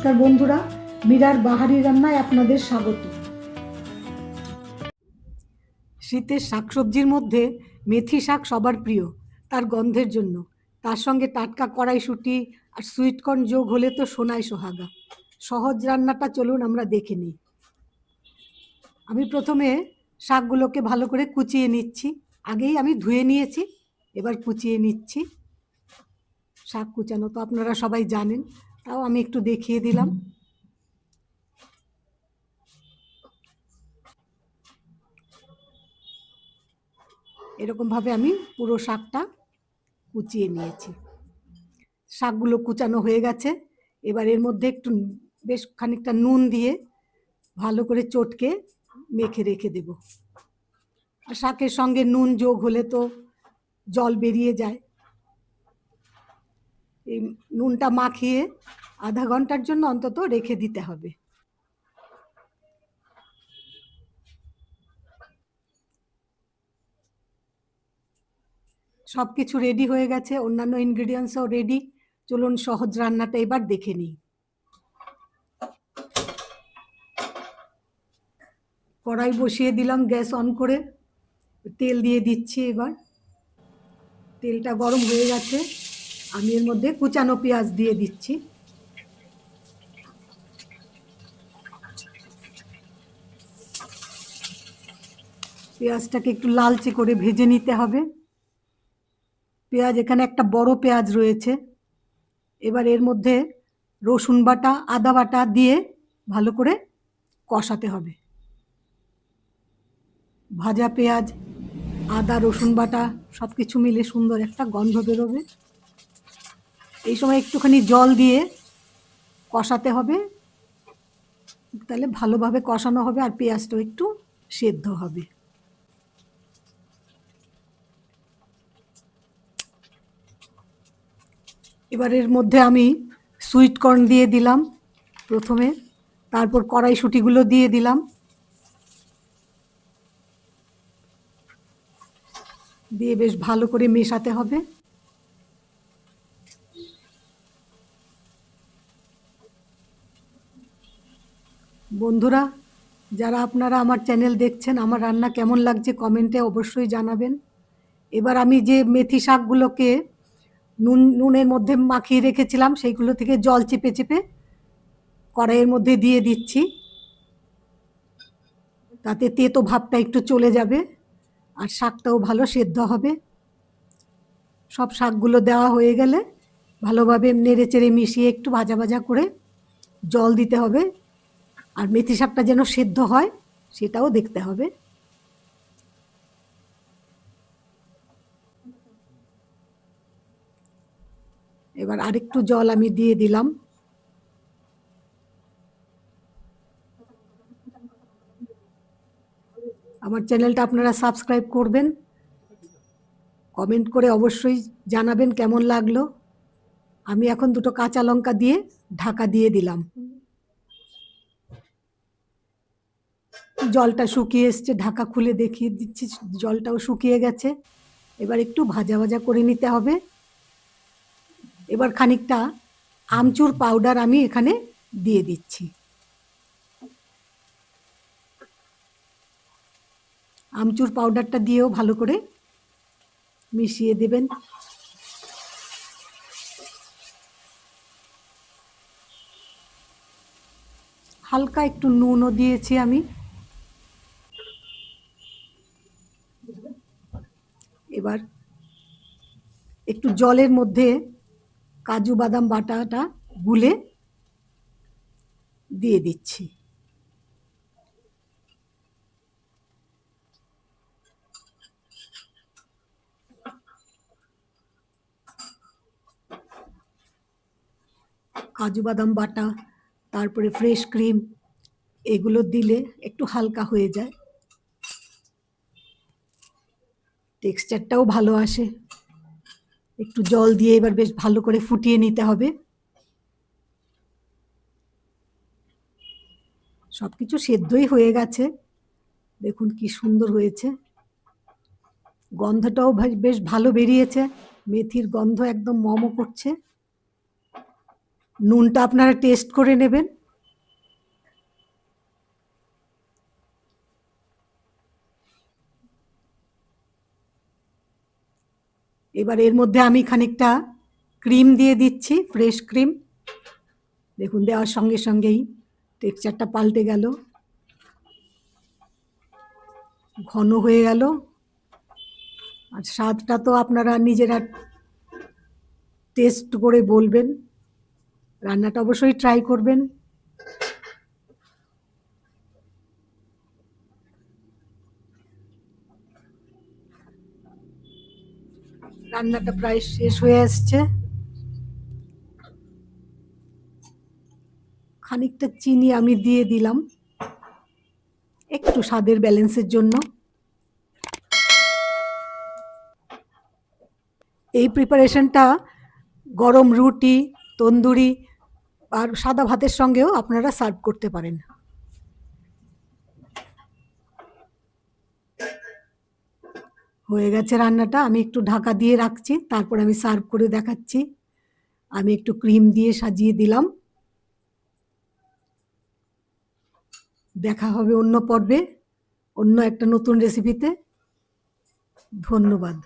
নমস্কার বন্ধুরা, মীরার বাহারি রান্নায় আপনাদের স্বাগত। শীতের শাকসবজির মধ্যে মেথি শাক সবার প্রিয়, তার গন্ধের জন্য। তার সঙ্গে টাটকা কড়াইশুঁটি আর সুইটকর্ন যোগ হলে তো সোনায় সোহাগা। সহজ রান্নাটা চলুন আমরা দেখে নিই। আমি প্রথমে শাকগুলোকে ভালো করে কুচিয়ে নিচ্ছি। আগেই আমি ধুয়ে নিয়েছি, এবার কুচিয়ে নিচ্ছি। শাক কুচানো তো আপনারা সবাই জানেন, তাও আমি একটু দেখিয়ে দিলাম। এরকমভাবে আমি পুরো শাকটা কুচিয়ে নিয়েছি। শাকগুলো কুচানো হয়ে গেছে। এবার এর মধ্যে একটু বেশ খানিকটা নুন দিয়ে ভালো করে চটকে মেখে রেখে দেব। আর শাকের সঙ্গে নুন যোগ হলে তো জল বেরিয়ে যায়। এই নুনটা মাখিয়ে আধা ঘন্টার জন্য অন্তত রেখে দিতে হবে। সব কিছু রেডি হয়ে গেছে, অন্যান্য ইনগ্রিডিয়েন্টসও রেডি। চলুন সহজ রান্নাটা এবার দেখে নিই। কড়াই বসিয়ে দিলাম গ্যাস অন করে, তেল দিয়ে দিচ্ছি। এবার তেলটা গরম হয়ে গেছে, আমি এর মধ্যে কুচানো পেঁয়াজ দিয়ে দিচ্ছি। পেঁয়াজটাকে একটু লালচে করে ভেজে নিতে হবে। পেঁয়াজ, এখানে একটা বড় পেঁয়াজ রয়েছে। এবার এর মধ্যে রসুন বাটা, আদা বাটা দিয়ে ভালো করে কষাতে হবে। ভাজা পেঁয়াজ, আদা, রসুন বাটা সব কিছু মিলে সুন্দর একটা গন্ধ বেরোবে। এই সময় একটুখানি জল দিয়ে কষাতে হবে, তাহলে ভালোভাবে কষানো হবে আর পেঁয়াজটাও একটু সেদ্ধ হবে। এবার এর মধ্যে আমি সুইট কর্ন দিয়ে দিলাম প্রথমে, তারপর কড়াইশুঁটিগুলো দিয়ে দিলাম। দিয়ে বেশ ভালো করে মেশাতে হবে। বন্ধুরা, যারা আপনারা আমার চ্যানেল দেখছেন, আমার রান্না কেমন লাগছে কমেন্টে অবশ্যই জানাবেন। এবার আমি যে মেথি শাকগুলোকে নুনের মধ্যে মাখিয়ে রেখেছিলাম, সেইগুলো থেকে জল চেপে চেপে কড়াইয়ের মধ্যে দিয়ে দিচ্ছি। তাতে তেতো ভাবটা একটু চলে যাবে আর শাকটাও ভালো সেদ্ধ হবে। সব শাকগুলো দেওয়া হয়ে গেলে ভালোভাবে নেড়ে চেড়ে মিশিয়ে একটু ভাজা ভাজা করে জল দিতে হবে। আর মেথি শাকটা যেন সেদ্ধ হয় সেটাও দেখতে হবে। এবার আরেকটু জল আমি দিয়ে দিলাম। আমার চ্যানেলটা আপনারা সাবস্ক্রাইব করবেন, কমেন্ট করে অবশ্যই জানাবেন কেমন লাগলো। আমি এখন দুটো কাঁচা লঙ্কা দিয়ে ঢাকা দিয়ে দিলাম। জলটা শুকিয়ে এসছে, ঢাকা খুলে দেখিয়ে দিচ্ছি, জলটাও শুকিয়ে গেছে। এবার একটু ভাজা ভাজা করে নিতে হবে। এবার খানিকটা আমচুর পাউডার আমি এখানে দিয়ে দিচ্ছি। আমচুর পাউডারটা দিয়েও ভালো করে মিশিয়ে দেবেন। হালকা একটু নুনও দিয়েছি আমি। এবার একটু জলের মধ্যে কাজু বাদাম বাটাটা গুলে দিয়ে দিচ্ছি। কাজু বাদাম বাটা, তারপরে ফ্রেশ ক্রিম, এগুলো দিলে একটু হালকা হয়ে যায়, টেক্সচারটাও ভালো আসে। একটু জল দিয়ে এবার বেশ ভালো করে ফুটিয়ে নিতে হবে। সব কিছু সেদ্ধই হয়ে গেছে, দেখুন কি সুন্দর হয়েছে। গন্ধটাও বেশ ভালো বেরিয়েছে, মেথির গন্ধ একদম মম করছে। নুনটা আপনারা টেস্ট করে নেবেন। এবার এর মধ্যে আমি খানিকটা ক্রিম দিয়ে দিচ্ছি, ফ্রেশ ক্রিম। দেখুন দেওয়ার সঙ্গে সঙ্গেই টেক্সচারটা পাল্টে গেল, ঘন হয়ে গেল। আর স্বাদটা তো আপনারা নিজেরা টেস্ট করে বলবেন। রান্নাটা অবশ্যই ট্রাই করবেন। রান্নাটা প্রায় শেষ হয়ে আসছে। খানিকটা চিনি আমি দিয়ে দিলাম একটু স্বাদের ব্যালেন্সের জন্য। এই প্রিপারেশনটা গরম রুটি, তন্দুরি আর সাদা ভাতের সঙ্গেও আপনারা সার্ভ করতে পারেন। হয়ে গেছে রান্নাটা, আমি একটু ঢাকা দিয়ে রাখছি, তারপর আমি সার্ভ করে দেখাচ্ছি। আমি একটু ক্রিম দিয়ে সাজিয়ে দিলাম। দেখা হবে অন্য পর্বে, অন্য একটা নতুন রেসিপিতে। ধন্যবাদ।